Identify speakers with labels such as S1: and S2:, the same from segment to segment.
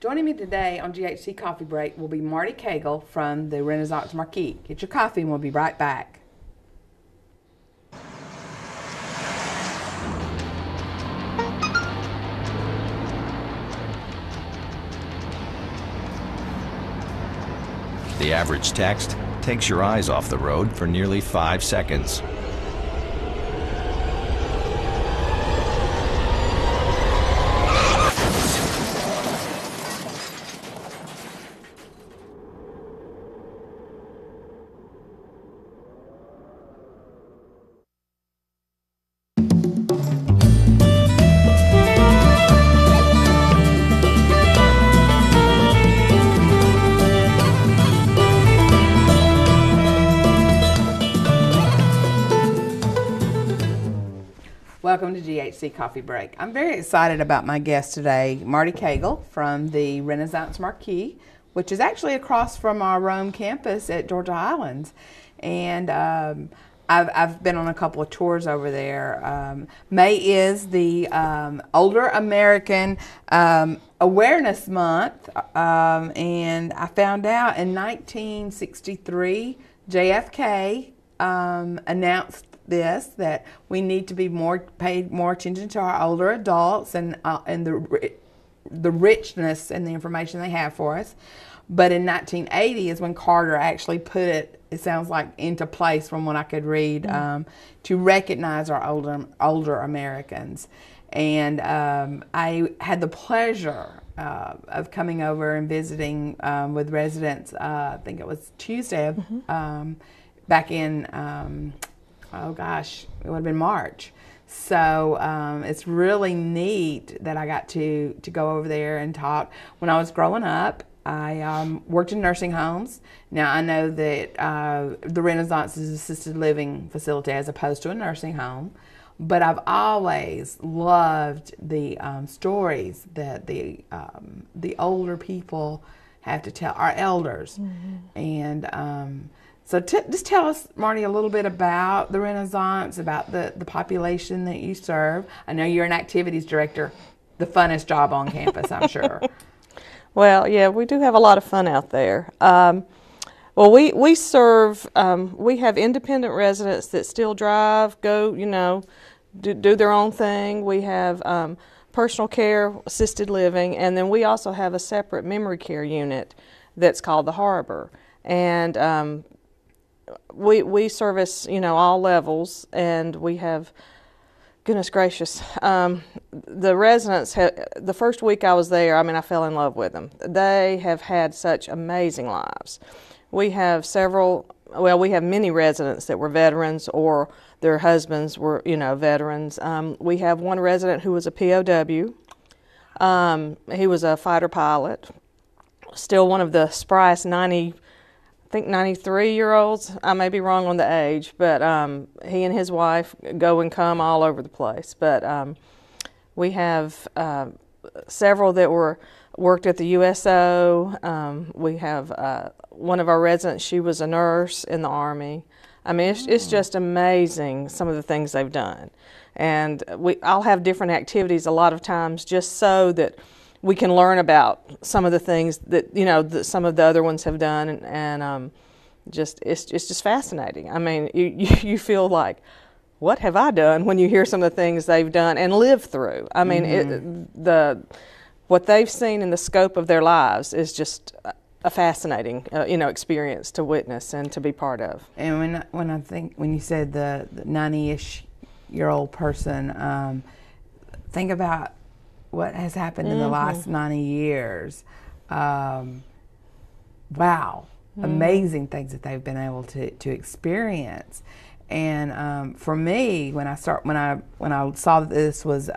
S1: Joining me today on GHC Coffee Break will be Marty Cagle from the Renaissance Marquis. Get your coffee and we'll be right back.
S2: The average text takes your eyes off the road for nearly 5 seconds.
S1: Welcome to GHC Coffee Break. I'm very excited about my guest today, Marty Cagle from the Renaissance Marquis, which is actually across from our Rome campus at Georgia Highlands. And I've been on a couple of tours over there. May is the Older American Awareness Month, and I found out in 1963, JFK announced that we need to be pay more attention to our older adults and the richness and the information they have for us. But in 1980 is when Carter actually put it sounds like, into place from what I could read, to recognize our older Americans. And I had the pleasure of coming over and visiting with residents. I think it was Tuesday, back in. Oh gosh, it would have been March. So it's really neat that I got to go over there and talk. When I was growing up, I worked in nursing homes. Now I know that the Renaissance is an assisted living facility as opposed to a nursing home, but I've always loved the stories that the older people have to tell, our elders. And so just tell us, Marty, a little bit about the Renaissance, about the population that you serve. I know you're an activities director, the funnest job on campus, I'm sure.
S3: Well, yeah, we do have a lot of fun out there. Well, we serve, we have independent residents that still drive, go, do their own thing. We have personal care, assisted living, and then we also have a separate memory care unit that's called the Harbor. And we service, all levels, and we have, goodness gracious, the residents, the first week I was there, I fell in love with them. They have had such amazing lives. We have we have many residents that were veterans or their husbands were, veterans. We have one resident who was a POW. He was a fighter pilot, still one of the spryest 93-year-olds. I may be wrong on the age, but he and his wife go and come all over the place. But we have several that worked at the USO. We have one of our residents, she was a nurse in the Army. It's just amazing, some of the things they've done. And I'll have different activities a lot of times just so that we can learn about some of the things that that some of the other ones have done, and it's just fascinating. You feel like, what have I done, when you hear some of the things they've done and lived through. What they've seen in the scope of their lives is just a fascinating experience to witness and to be part of.
S1: And when you said the 90-ish-year-old person, think about what has happened in the last 90 years. Wow, amazing things that they've been able to experience. And for me, when I saw that this was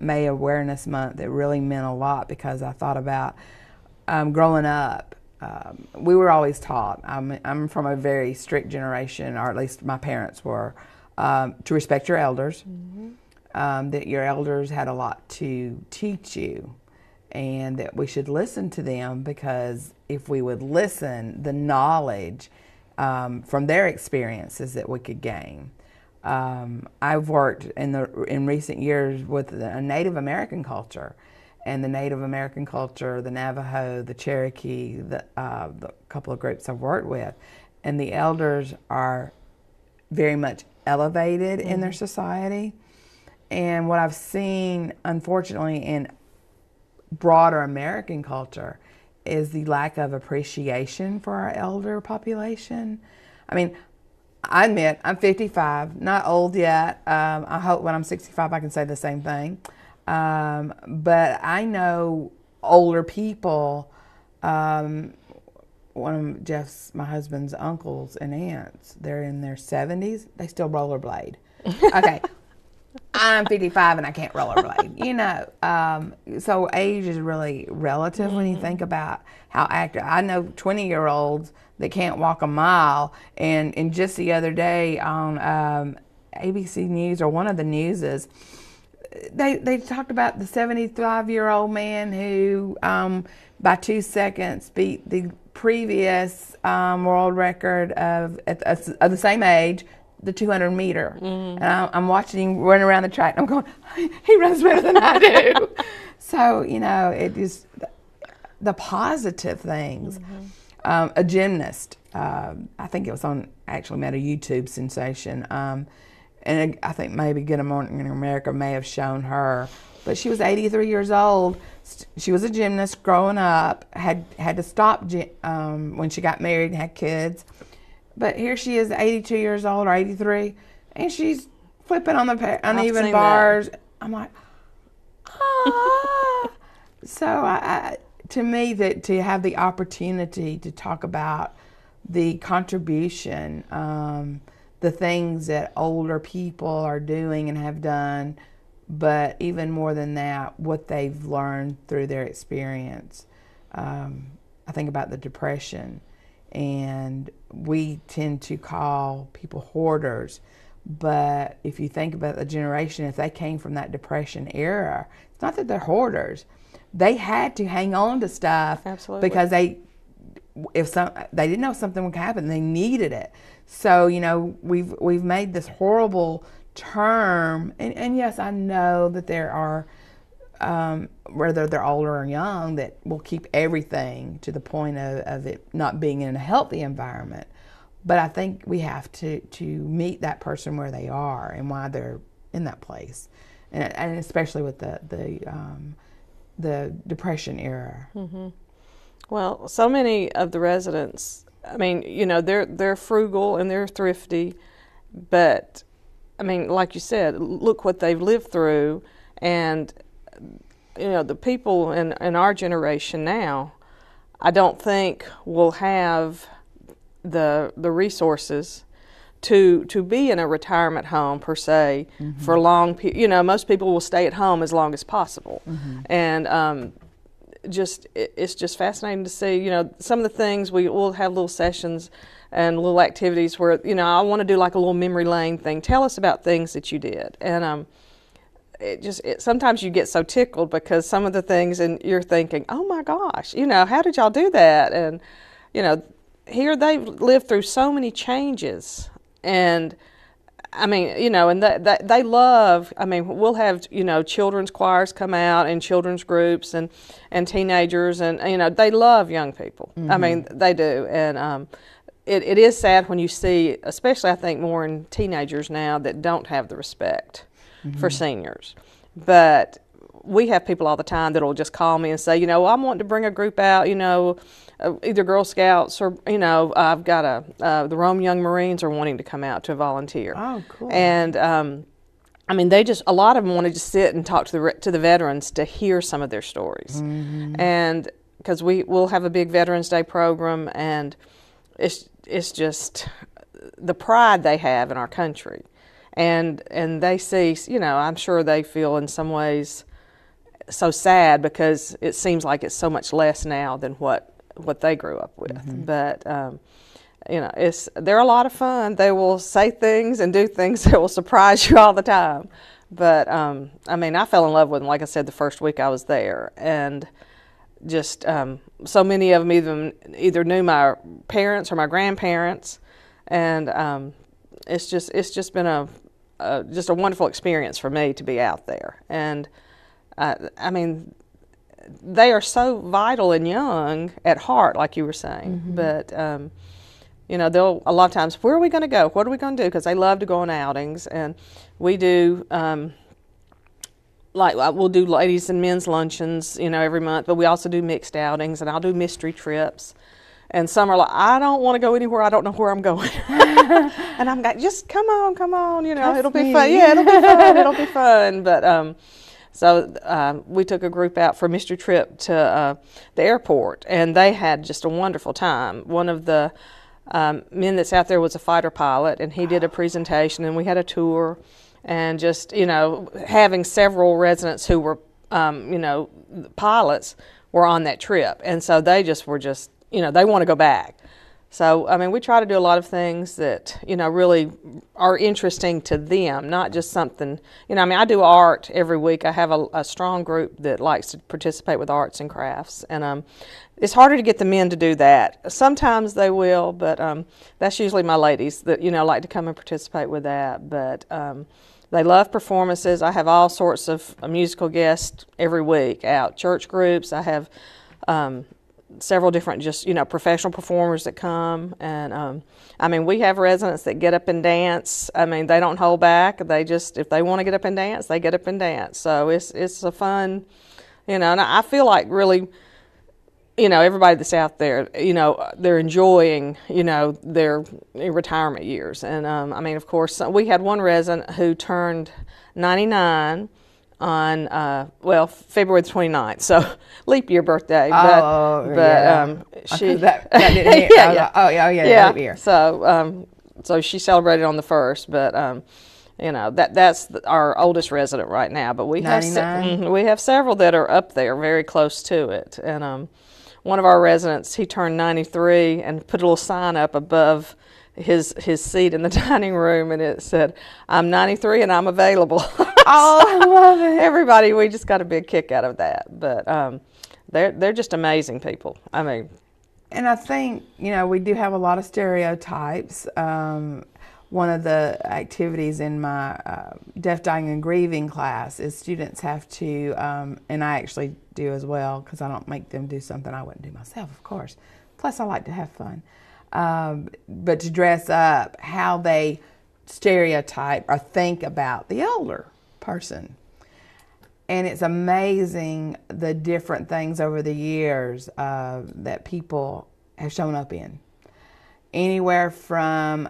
S1: May Awareness Month, it really meant a lot, because I thought about growing up. We were always taught. I'm from a very strict generation, or at least my parents were, to respect your elders. That your elders had a lot to teach you, and that we should listen to them, because if we would listen, the knowledge from their experiences that we could gain. I've worked in recent years with a Native American culture, and the Native American culture, the Navajo, the Cherokee, the couple of groups I've worked with. And the elders are very much elevated in their society. And what I've seen, unfortunately, in broader American culture is the lack of appreciation for our elder population. I mean, I admit I'm 55, not old yet. I hope when I'm 65 I can say the same thing. But I know older people, one of Jeff's, my husband's uncles and aunts, they're in their 70s, they still rollerblade. Okay, I'm 55 and I can't rollerblade, you know. So age is really relative when you think about how active. I know 20-year-olds that can't walk a mile, and just the other day on ABC News, or one of the newses, they talked about the 75-year-old man who by 2 seconds beat the previous world record of the same age, the 200 meter. And I'm watching him run around the track, and I'm going, he runs better than I do. So, you know, it is the positive things. A gymnast, I think it was on, actually made a YouTube sensation, and I think maybe Good Morning America may have shown her, but she was 83 years old. She was a gymnast growing up, had to stop when she got married and had kids. But here she is, 82 years old or 83, and she's flipping on the uneven bars. That. I'm like, ah. So to me, that to have the opportunity to talk about the contribution, the things that older people are doing and have done, but even more than that, what they've learned through their experience. I think about the Depression, and we tend to call people hoarders, but if you think about the generation, if they came from that Depression era, it's not that they're hoarders. They had to hang on to stuff.
S3: Absolutely.
S1: Because they didn't know something would happen, they needed it. So, you know, we've made this horrible term, and yes, I know that there are, whether they're older or young, that will keep everything to the point of it not being in a healthy environment. But I think we have to meet that person where they are and why they're in that place, and especially with the Depression era.
S3: Mm-hmm. Well, so many of the residents, I mean, you know, they're frugal and they're thrifty, but I mean, like you said, look what they've lived through, and you know, the people in our generation now, I don't think will have the resources to be in a retirement home per se for long. You know, most people will stay at home as long as possible, and it's just fascinating to see. You know, some of the things we'll have little sessions and little activities where, you know, I want to do like a little memory lane thing. Tell us about things that you did, and sometimes you get so tickled because some of the things, and you're thinking, oh my gosh, you know, how did y'all do that? And you know, here they've lived through so many changes, and I mean, you know, and they love, I mean, we'll have, you know, children's choirs come out and children's groups and teenagers, and, you know, they love young people. I mean, they do. And it is sad when you see, especially I think more in teenagers now, that don't have the respect for seniors. But we have people all the time that will just call me and say, you know, I'm wanting to bring a group out, you know, either Girl Scouts or, you know, I've got the Rome Young Marines are wanting to come out to volunteer.
S1: Oh, cool.
S3: And, I mean, a lot of them wanted to sit and talk to the veterans to hear some of their stories. And because we'll have a big Veterans Day program, and it's just the pride they have in our country. And they see, you know, I'm sure they feel in some ways so sad because it seems like it's so much less now than what they grew up with. But you know, they're a lot of fun. They will say things and do things that will surprise you all the time. But I mean, I fell in love with them, like I said, the first week I was there, and just so many of them either knew my parents or my grandparents, and it's just been a wonderful experience for me to be out there. And I mean, they are so vital and young at heart, like you were saying. But you know, they'll a lot of times, where are we going to go? What are we going to do? Because they love to go on outings, and we do. Like we'll do ladies and men's luncheons, you know, every month, but we also do mixed outings, and I'll do mystery trips. And some are like, I don't want to go anywhere. I don't know where I'm going. And I'm like, just come on, you know,
S1: Trust
S3: it'll be
S1: me.
S3: fun. Yeah, it'll be fun. It'll be fun. But so we took a group out for a mystery trip to the airport, and they had just a wonderful time. One of the men that's out there was a fighter pilot, and he did a presentation, and we had a tour. And just, you know, having several residents who were, you know, pilots were on that trip. And so they just were just, you know, they want to go back. So, I mean, we try to do a lot of things that, you know, really are interesting to them, not just something, you know, I mean, I do art every week. I have a strong group that likes to participate with arts and crafts. And it's harder to get the men to do that. Sometimes they will, but that's usually my ladies that, you know, like to come and participate with that. But they love performances. I have all sorts of musical guests every week out. Church groups. I have several different just, you know, professional performers that come. And I mean, we have residents that get up and dance. I mean, they don't hold back. They just, if they want to get up and dance, they get up and dance. So it's a fun, you know, and I feel like really, you know, everybody that's out there, you know, they're enjoying, you know, their retirement years. And I mean, of course, we had one resident who turned 99 on, well, February the 29th, so leap year birthday.
S1: She that didn't hit. Yeah, leap year.
S3: So she celebrated on the 1st, but you know, that's our oldest resident right now. But we have several that are up there, very close to it. And one of our residents, he turned 93 and put a little sign up above his seat in the dining room, and it said, "I'm 93 and I'm available."
S1: Oh, I love it.
S3: Everybody, we just got a big kick out of that. But they're just amazing people. I mean,
S1: and I think, you know, we do have a lot of stereotypes. One of the activities in my deaf, dying, and grieving class is students have to, and I actually do as well, because I don't make them do something I wouldn't do myself, of course. Plus, I like to have fun. But to dress up, how they stereotype or think about the older person. And it's amazing the different things over the years that people have shown up in. Anywhere from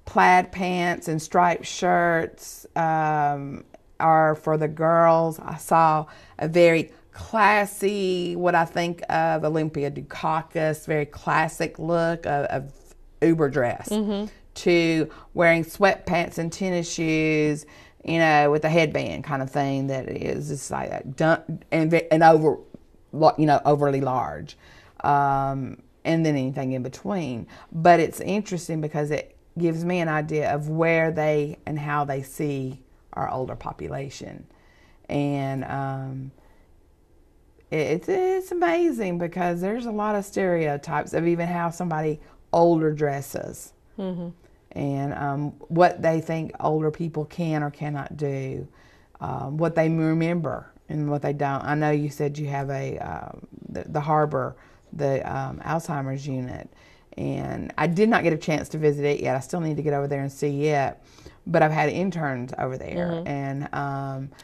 S1: plaid pants and striped shirts, or for the girls, I saw a very classy, what I think of Olympia Dukakis, very classic look of Uber dress, to wearing sweatpants and tennis shoes, you know, with a headband kind of thing that is just like and over, you know, overly large, and then anything in between. But it's interesting because it gives me an idea of where they and how they see our older population. And it's amazing because there's a lot of stereotypes of even how somebody older dresses. And what they think older people can or cannot do, what they remember and what they don't. I know you said you have the Harbor, the Alzheimer's unit, and I did not get a chance to visit it yet. I still need to get over there and see it, but I've had interns over there, and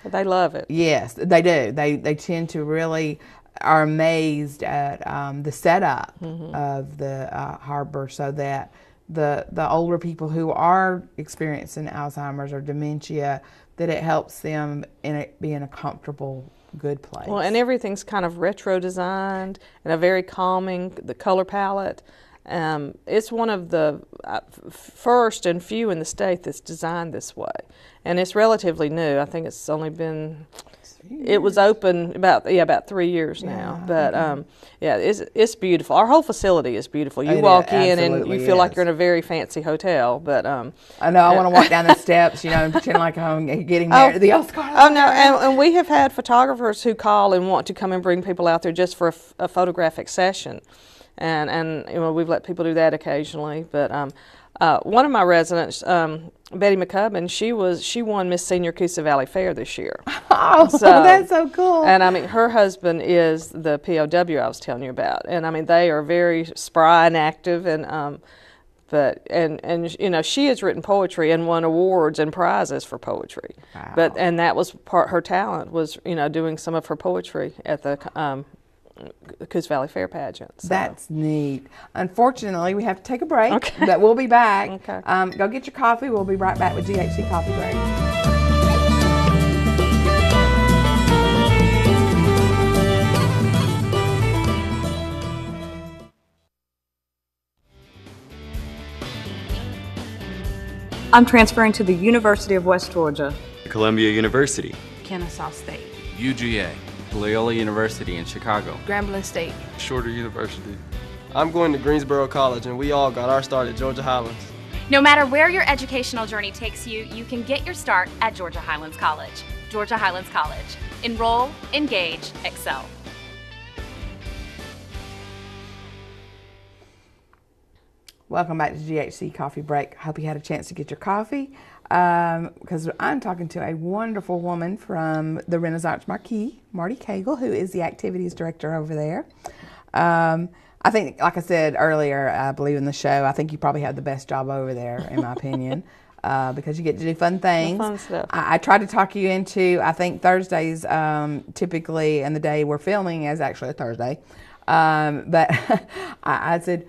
S3: they love it.
S1: Yes, they do. They tend to really are amazed at the setup of the Harbor, so that the older people who are experiencing Alzheimer's or dementia, that it helps them be in a comfortable, good place.
S3: Well, and everything's kind of retro designed and a very calming, the color palette. It's one of the first and few in the state that's designed this way. And it's relatively new. I think it's only been, it was open about 3 years now. But it's beautiful. Our whole facility is beautiful. You walk in and you feel like you're in a very fancy hotel. But
S1: I know, I want to walk down the steps, you know, and pretend like I'm getting married to the Oscar.
S3: Oh, no, and we have had photographers who call and want to come and bring people out there just for a photographic session. And you know, we've let people do that occasionally, but one of my residents, Betty McCubbin, she won Miss Senior Coosa Valley Fair this year.
S1: Oh, that's so cool.
S3: And I mean, her husband is the POW I was telling you about, and I mean, they are very spry and active, and and you know, she has written poetry and won awards and prizes for poetry.
S1: Wow.
S3: And that was her talent, was, you know, doing some of her poetry at the Coosa Valley Fair pageant. So.
S1: That's neat. Unfortunately, we have to take a break,
S3: Okay.
S1: but we'll be back.
S3: Okay.
S1: Go get your coffee. We'll be right back with GHC Coffee Break.
S4: I'm transferring to the University of West Georgia.
S5: Columbia University,
S6: Kennesaw State,
S7: UGA, Loyola University in Chicago,
S6: Grambling State.
S8: Shorter University. I'm going to Greensboro College, and we all got our start at Georgia Highlands.
S9: No matter where your educational journey takes you, you can get your start at Georgia Highlands College. Georgia Highlands College. Enroll, engage, excel.
S1: Welcome back to GHC Coffee Break. Hope you had a chance to get your coffee, because I'm talking to a wonderful woman from the Renaissance Marquis, Marty Cagle, who is the activities director over there. I think, like I said earlier, I believe in the show, I think you probably have the best job over there, in my opinion, because you get to do fun things.
S3: Fun stuff.
S1: I tried to talk you into, I think Thursdays typically, and the day we're filming is actually a Thursday, but I said,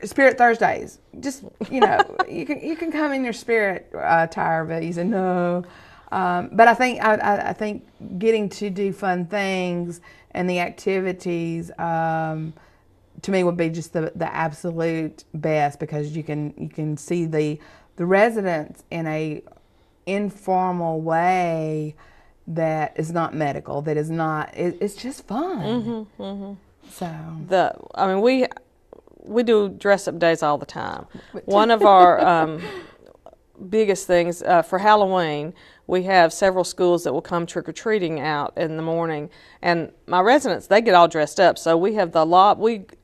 S1: Spirit Thursdays, just, you know, you can come in your spirit attire, but he said no. But I think getting to do fun things and the activities to me would be just the absolute best, because you can see the residents in a informal way that is not medical, that is not, it's just fun.
S3: Mm-hmm, mm-hmm.
S1: So
S3: I mean, we do dress-up days all the time. One of our biggest things for Halloween, we have several schools that will come trick-or-treating out in the morning, and my residents, they get all dressed up. So we have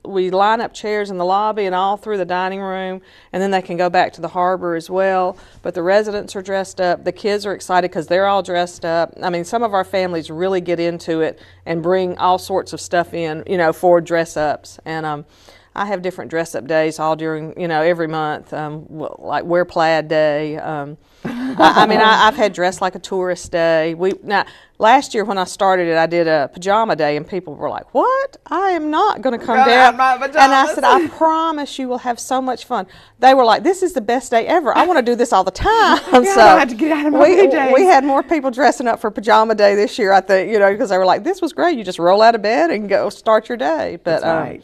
S3: we line up chairs in the lobby and all through the dining room, and then they can go back to the harbor as well. But the residents are dressed up. The kids are excited because they're all dressed up. I mean, some of our families really get into it and bring all sorts of stuff in, you know, for dress-ups. And I have different dress-up days all during, you know, every month, like Wear Plaid Day. I mean, I've had Dress Like a Tourist Day. Now, last year when I started it, I did a Pajama Day, and people were like, what? I am not going to come down. And I said, I promise you will have so much fun. They were like, this is the best day ever. I want to do this all the time.
S1: Yeah,
S3: so
S1: I had to get out of my PJs.
S3: We had more people dressing up for Pajama Day this year, I think, you know, because they were like, this was great. You just roll out of bed and go start your day. But,
S1: that's right.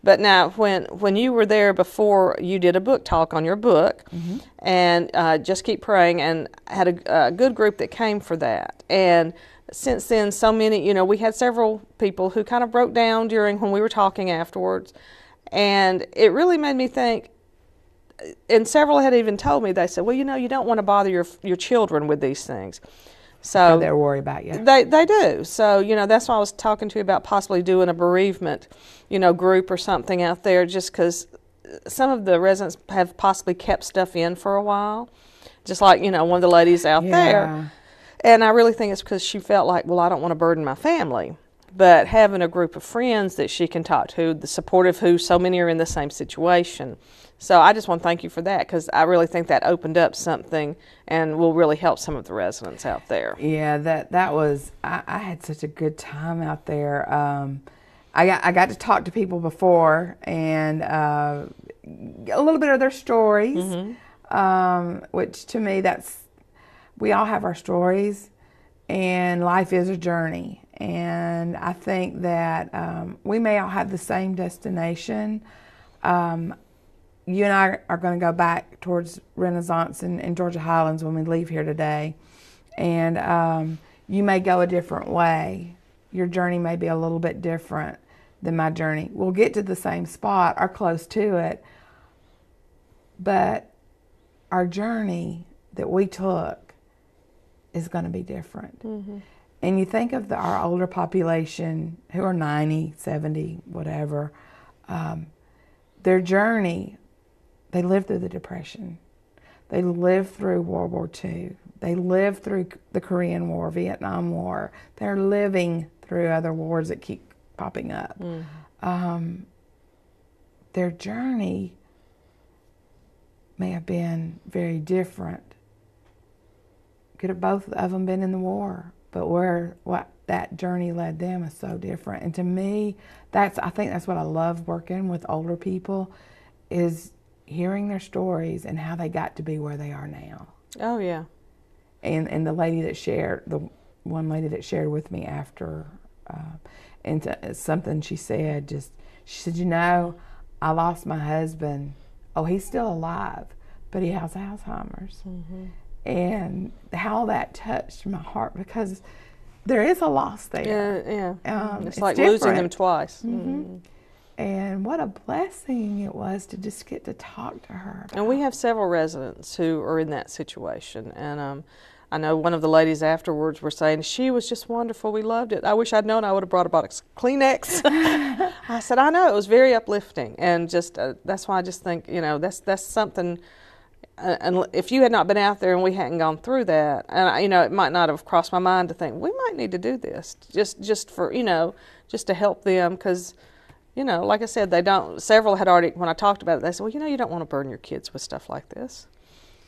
S3: But now, when you were there before, you did a book talk on your book,
S1: mm-hmm.
S3: and Just Keep Praying, and had a good group that came for that. And since then, so many, you know, we had several people who kind of broke down when we were talking afterwards, and it really made me think. And several had even told me, they said, well, you know, you don't want to bother your children with these things. So
S1: they're worried about you.
S3: They do. So, you know, that's why I was talking to you about possibly doing a bereavement, you know, group or something out there, just because some of the residents have possibly kept stuff in for a while, just like, you know, one of the ladies out there. And I really think it's because she felt like, well, I don't want to burden my family. But having a group of friends that she can talk to, the supportive, who so many are in the same situation. So I just want to thank you for that, because I really think that opened up something and will really help some of the residents out there.
S1: Yeah, that was, I had such a good time out there. I got to talk to people before, and a little bit of their stories,
S3: Mm-hmm.
S1: which to me, we all have our stories, and life is a journey. And I think that we may all have the same destination. You and I are going to go back towards Renaissance and Georgia Highlands when we leave here today. And you may go a different way. Your journey may be a little bit different than my journey. We'll get to the same spot or close to it. But our journey that we took is going to be different. Mm-hmm. And you think of our older population who are 90, 70, whatever, their journey they lived through the Depression. They lived through World War II. They lived through the Korean War, Vietnam War. They're living through other wars that keep popping up. Their journey may have been very different. Could have both of them been in the war, but what that journey led them is so different. And to me, I think that's what I love working with older people, is hearing their stories and how they got to be where they are now.
S3: Oh, yeah.
S1: And the lady that shared, the one lady that shared with me after, something she said, she said, you know, I lost my husband. Oh, he's still alive, but he has Alzheimer's. And how that touched my heart, because there is a loss there.
S3: Yeah. It's like losing them twice.
S1: And what a blessing it was to just get to talk to her.
S3: And we have several residents who are in that situation. And I know one of the ladies afterwards were saying, she was just wonderful. We loved it. I wish I'd known I would have brought a box of Kleenex. I said, I know. It was very uplifting. And just that's why I just think, you know, that's something. And if you had not been out there and we hadn't gone through that, and you know, it might not have crossed my mind to think we might need to do this just for, you know, just to help them, because, you know, like I said, they don't. Several had already, when I talked about it, they said, well, you know, you don't want to burden your kids with stuff like this.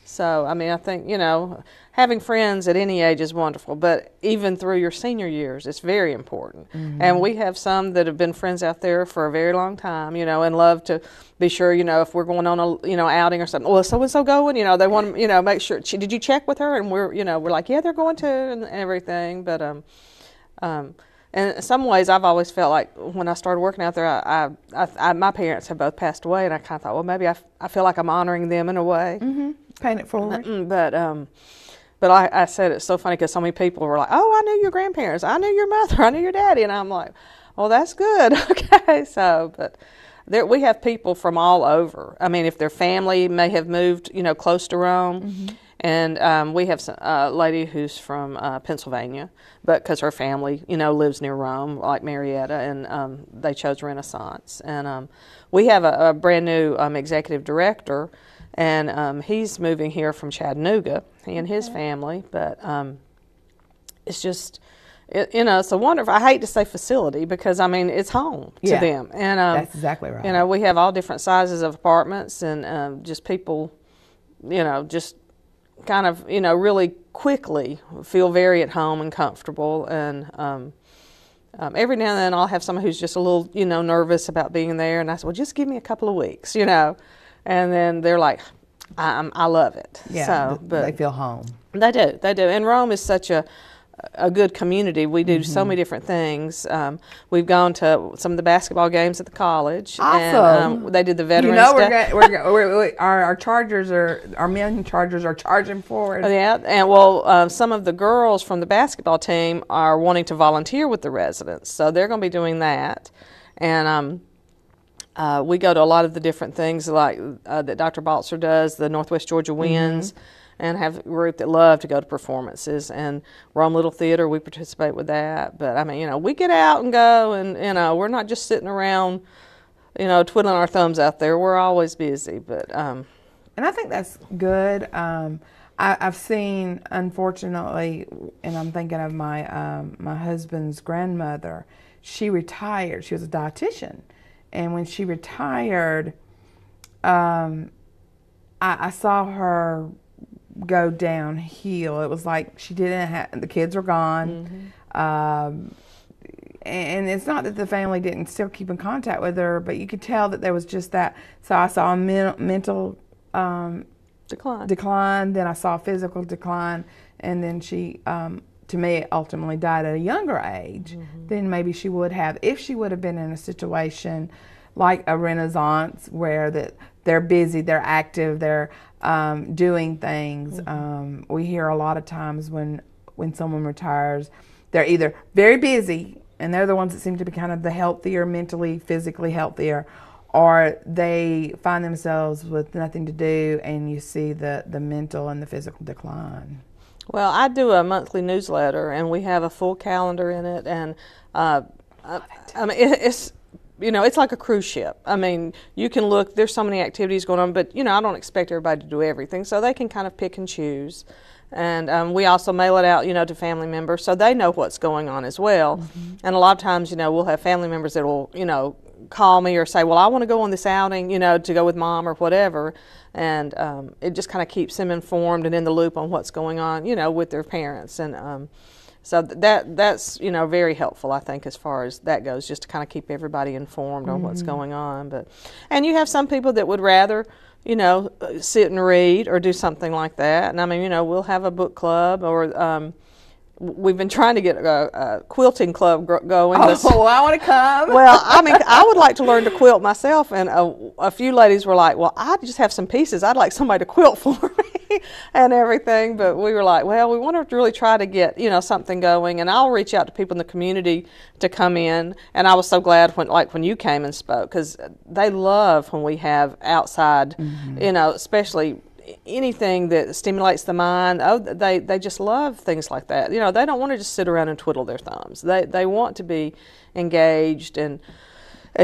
S3: So I mean, I think, you know, having friends at any age is wonderful, but even through your senior years, it's very important. And we have some that have been friends out there for a very long time, you know, and love to be sure, you know, if we're going on a, you know, outing or something, well, is so-and-so going, you know, they want to, you know, make sure, did you check with her? And we're, you know, we're like, yeah, they're going to, and everything. But and in some ways, I've always felt like when I started working out there, my parents have both passed away, and I kind of thought, well, maybe I feel like I'm honoring them in a way.
S1: Paying it forward.
S3: But I said it's so funny because so many people were like, oh, I knew your grandparents, I knew your mother, I knew your daddy, and I'm like, well, that's good. Okay, so but we have people from all over. I mean, if their family may have moved, you know, close to Rome. And we have a lady who's from Pennsylvania, but because her family, you know, lives near Rome, like Marietta, and they chose Renaissance. And we have a brand new executive director, and he's moving here from Chattanooga, he and his family. But it's just, you know, it's a wonderful, I hate to say facility, because, I mean, it's home to them. And
S1: that's exactly right.
S3: You know, we have all different sizes of apartments, and just people, you know, just kind of, you know, really quickly feel very at home and comfortable. And every now and then I'll have someone who's just a little, you know, nervous about being there, and I said, well, just give me a couple of weeks, you know. And then they're like, I love it.
S1: Yeah,
S3: so, but
S1: they feel home.
S3: They do. And Rome is such a good community. We do so many different things. We've gone to some of the basketball games at the college.
S1: Awesome.
S3: And they did the veterans.
S1: You know, our chargers our men chargers are charging forward.
S3: Yeah, and well, some of the girls from the basketball team are wanting to volunteer with the residents, so they're going to be doing that. And we go to a lot of the different things like that Dr. Baltzer does, the Northwest Georgia Winds. And have a group that love to go to performances. And Rome Little Theater, we participate with that. But, I mean, you know, we get out and go, and, you know, we're not just sitting around, you know, twiddling our thumbs out there. We're always busy. But
S1: and I think that's good. I've seen, unfortunately, and I'm thinking of my my husband's grandmother. She retired. She was a dietitian. And when she retired, I saw her go downhill. It was like she didn't have, the kids were gone. And it's not that the family didn't still keep in contact with her, but you could tell that there was just that. So I saw a mental decline, then I saw a physical decline, and then she, to me, ultimately died at a younger age than maybe she would have if she would have been in a situation like a Renaissance, where that they're busy, they're active, they're doing things. We hear a lot of times when someone retires, they're either very busy, and they're the ones that seem to be kind of the healthier, mentally, physically healthier, or they find themselves with nothing to do, and you see the mental and the physical decline.
S3: Well, I do a monthly newsletter, and we have a full calendar in it, and I mean, it's it's like a cruise ship. I mean, you can look, there's so many activities going on, but, I don't expect everybody to do everything, so they can kind of pick and choose. And we also mail it out, to family members, so they know what's going on as well. Mm-hmm. And a lot of times, we'll have family members that will, call me or say, well, I want to go on this outing, to go with mom or whatever. And it just kind of keeps them informed and in the loop on what's going on, with their parents. And so that's, very helpful, I think, as far as that goes, just to kind of keep everybody informed on what's going on. And you have some people that would rather, sit and read or do something like that. And I mean, we'll have a book club, or we've been trying to get a quilting club going.
S1: Oh, I want to come.
S3: Well, I mean, I would like to learn to quilt myself, and a few ladies were like, well, I just have some pieces. I'd like somebody to quilt for me and everything. But we were like, well, we want to really try to get, something going, and I'll reach out to people in the community to come in. And I was so glad when you came and spoke, because they love when we have outside, especially anything that stimulates the mind. They just love things like that. They don't want to just sit around and twiddle their thumbs. They want to be engaged and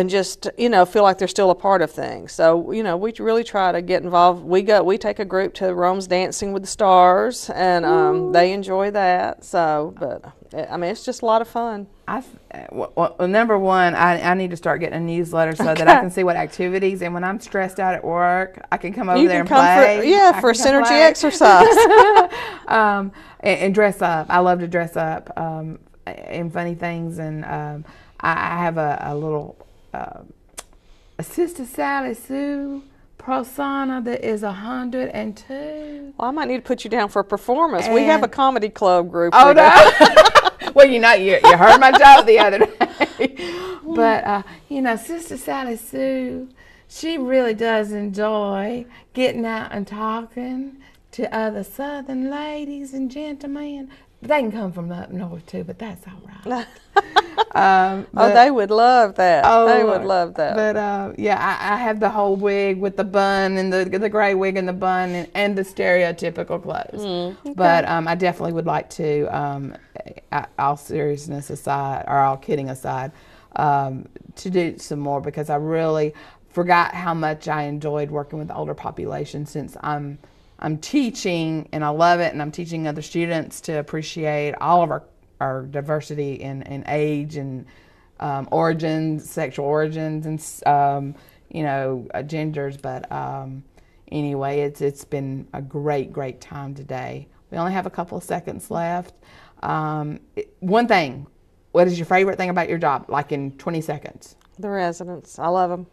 S3: just feel like they're still a part of things. So we really try to get involved. We take a group to Rome's Dancing with the Stars, and they enjoy that. So, but I mean, it's just a lot of fun.
S1: Well, number one, I need to start getting a newsletter so that I can see what activities, and when I'm stressed out at work, I can come over there and play.
S3: For synergy exercise.
S1: And dress up. I love to dress up in funny things, and I have a little Sister Sally Sue persona that is 102.
S3: Well, I might need to put you down for a performance. We have a comedy club group.
S1: Oh, no. Well, you heard my joke the other day. But, Sister Sally Sue, she really does enjoy getting out and talking to other Southern ladies and gentlemen. They can come from up north, too, but that's all right.
S3: They would love that. They would love that.
S1: But, I have the whole wig with the bun and the gray wig and the bun and the stereotypical clothes. Okay. But I definitely would like to, all seriousness aside, or all kidding aside, to do some more, because I really forgot how much I enjoyed working with the older population, since I'm teaching, and I love it, and I'm teaching other students to appreciate all of our diversity in age and origins, sexual origins, and genders. But anyway, it's been a great time today. We only have a couple of seconds left. One thing, what is your favorite thing about your job? Like in 20 seconds.
S3: The residents, I love them.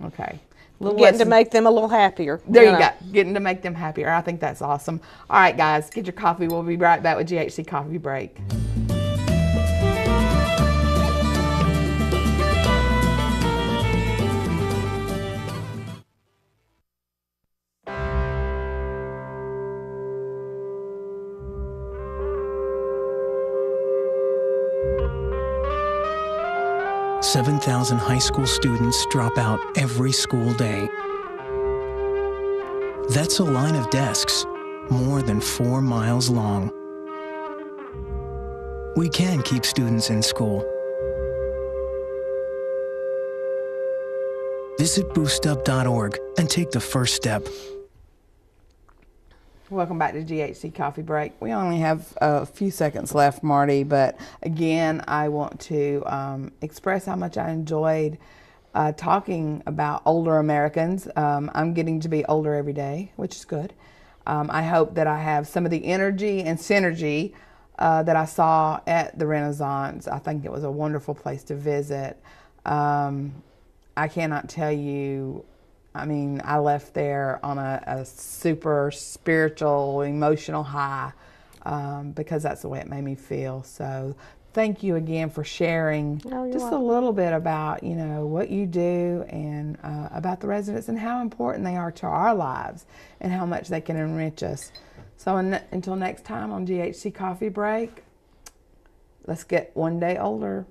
S1: Okay.
S3: Getting to make them a little happier.
S1: There you go. Getting to make them happier. I think that's awesome. All right, guys, get your coffee. We'll be right back with GHC Coffee Break.
S5: $7,000 high school students drop out every school day. That's a line of desks more than 4 miles long. We can keep students in school. Visit boostup.org and take the first step.
S1: Welcome back to GHC Coffee Break. We only have a few seconds left, Marty, but again, I want to express how much I enjoyed talking about older Americans. I'm getting to be older every day, which is good. I hope that I have some of the energy and synergy that I saw at the Renaissance. I think it was a wonderful place to visit. I cannot tell you, I mean, I left there on a super spiritual, emotional high because that's the way it made me feel. So thank you again for sharing just a little bit about, what you do and about the residents and how important they are to our lives and how much they can enrich us. So until next time on GHC Coffee Break, let's get one day older.